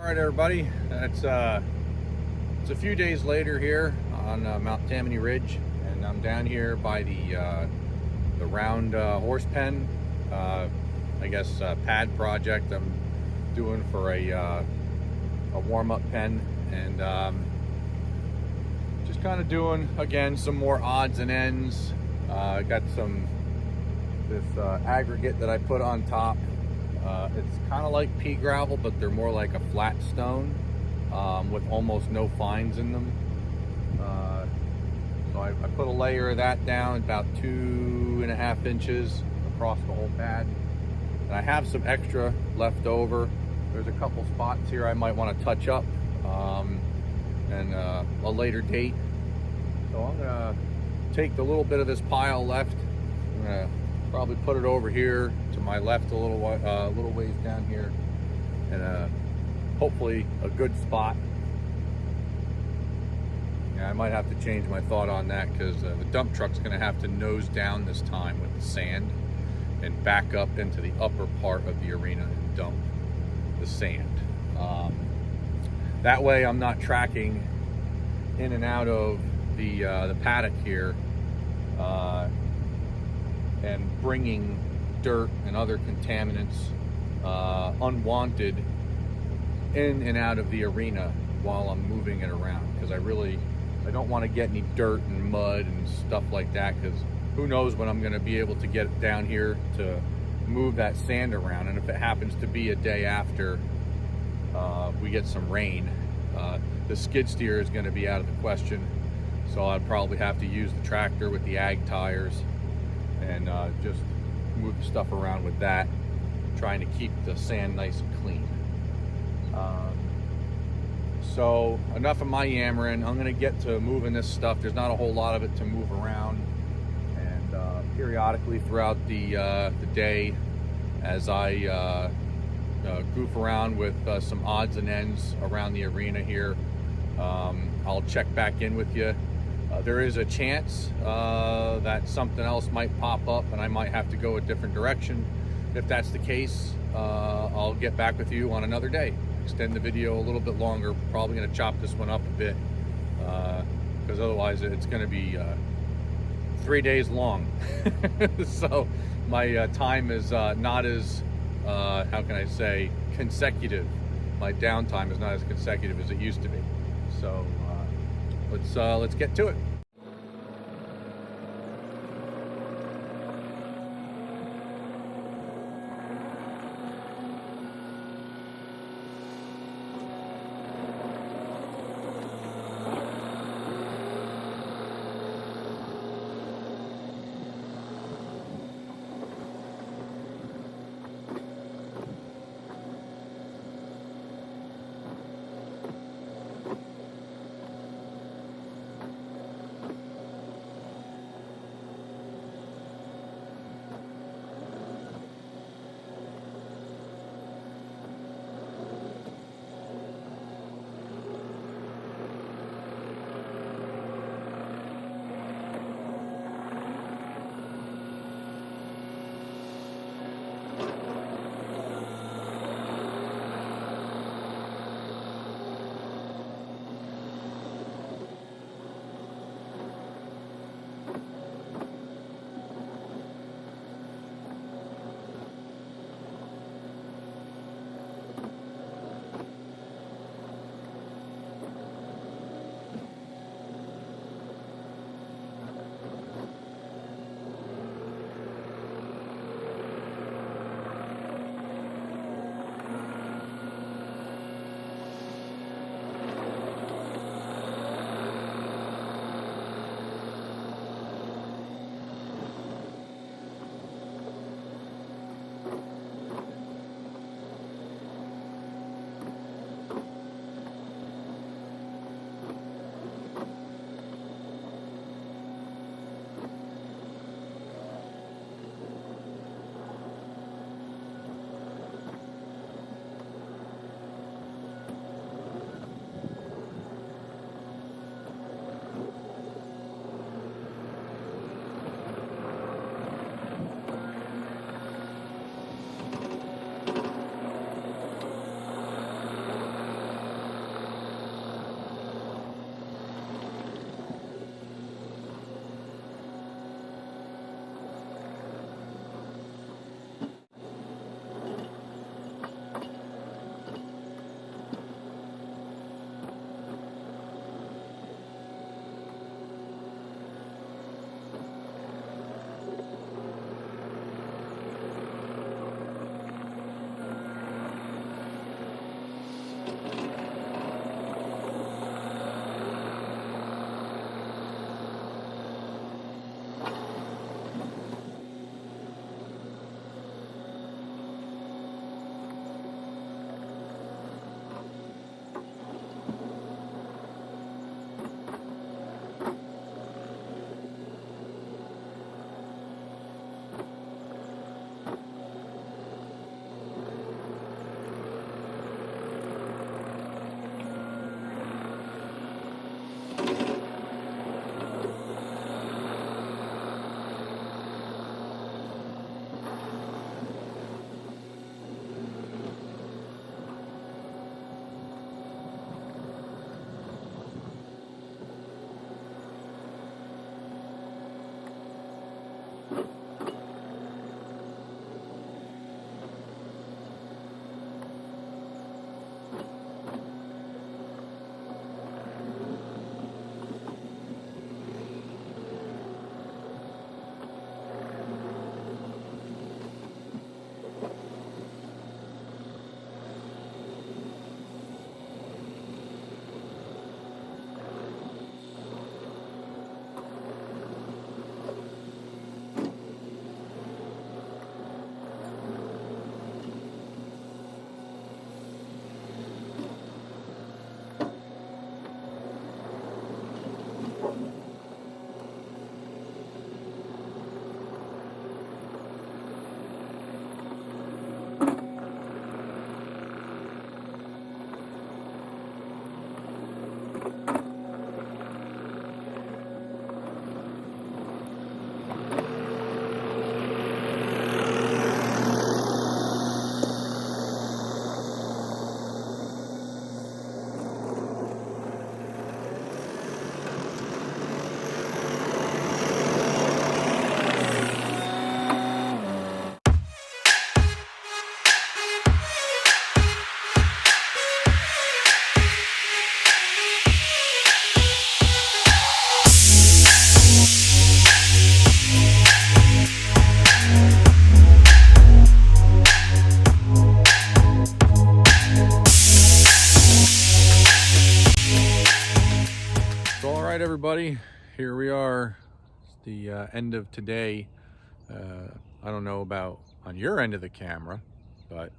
Alright everybody, it's a few days later here on Mount Tammany Ridge, and I'm down here by the round horse pen, I guess pad project I'm doing for a warm-up pen, and just kind of doing again some more odds and ends. I got this aggregate that I put on top. It's kind of like pea gravel, but they're more like a flat stone with almost no fines in them. So I put a layer of that down about 2.5 inches across the whole pad. And I have some extra left over. There's a couple spots here I might want to touch up and a later date. So I'm gonna take the little bit of this pile left. I'm gonna probably put it over here to my left a little ways down here, and hopefully a good spot. Yeah, I might have to change my thought on that because the dump truck's going to have to nose down this time with the sand and back up into the upper part of the arena and dump the sand. That way I'm not tracking in and out of the paddock here and bringing dirt and other contaminants unwanted in and out of the arena while I'm moving it around, because I don't want to get any dirt and mud and stuff like that, because who knows when I'm going to be able to get it down here to move that sand around. And if it happens to be a day after we get some rain, the skid steer is going to be out of the question, so I'd probably have to use the tractor with the ag tires and just move the stuff around with that, trying to keep the sand nice and clean. So enough of my yammering. I'm going to get to moving this stuff. There's not a whole lot of it to move around, and periodically throughout the day, as I goof around with some odds and ends around the arena here, I'll check back in with you. There is a chance that something else might pop up and I might have to go a different direction. If that's the case, I'll get back with you on another day. Extend the video a little bit longer. Probably going to chop this one up a bit because otherwise it's going to be 3 days long. So my time is not as, how can I say, consecutive. My downtime is not as consecutive as it used to be. So let's get to it. right, everybody, here we are. It's the end of today. I don't know about on your end of the camera, but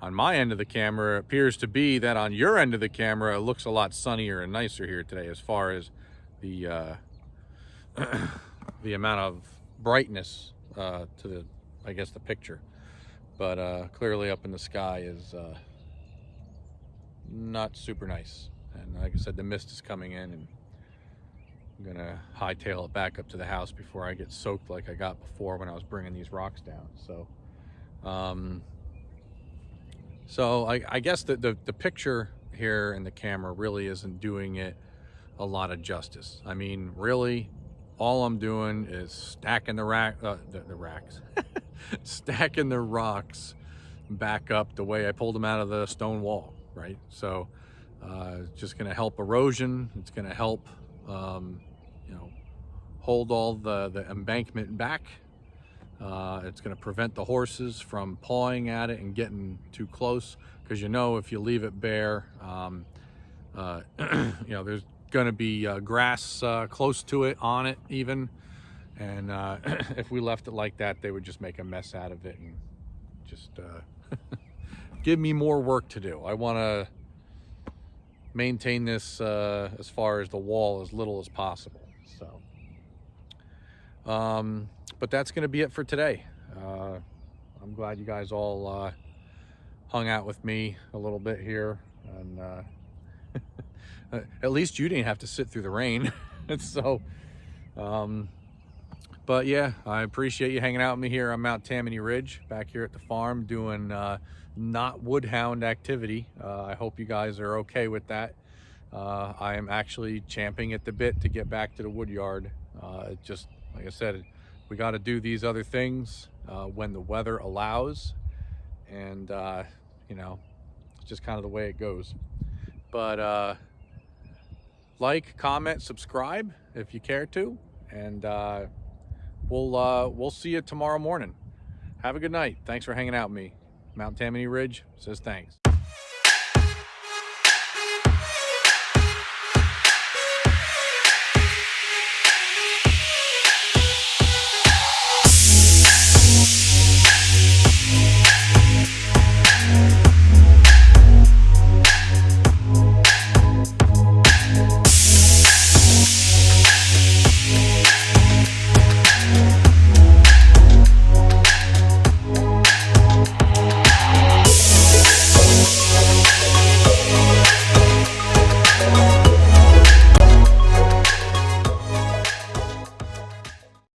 on my end of the camera, it appears to be that on your end of the camera, it looks a lot sunnier and nicer here today as far as the the amount of brightness to the, I guess, the picture. But clearly up in the sky is not super nice. And like I said, the mist is coming in, and I'm gonna hightail it back up to the house before I get soaked like I got before when I was bringing these rocks down. So I guess the picture here in the camera really isn't doing it a lot of justice. I mean, really, all I'm doing is stacking the racks, stacking the rocks back up the way I pulled them out of the stone wall, right? So it's just going to help erosion. It's going to help, hold all the embankment back. It's going to prevent the horses from pawing at it and getting too close, because if you leave it bare, there's going to be grass close to it, on it even, and if we left it like that, they would just make a mess out of it and just give me more work to do. I want to maintain this as far as the wall as little as possible. So but that's going to be it for today. I'm glad you guys all hung out with me a little bit here, and at least you didn't have to sit through the rain. So but yeah, I appreciate you hanging out with me here on Mount Tammany Ridge, back here at the farm, doing not woodhound activity. I hope you guys are okay with that. I am actually champing at the bit to get back to the wood yard. Just like I said, we got to do these other things when the weather allows, and it's just kind of the way it goes. But like, comment, subscribe if you care to, and we'll see you tomorrow morning. Have a good night. Thanks for hanging out with me. Mount Tammany Ridge says thanks.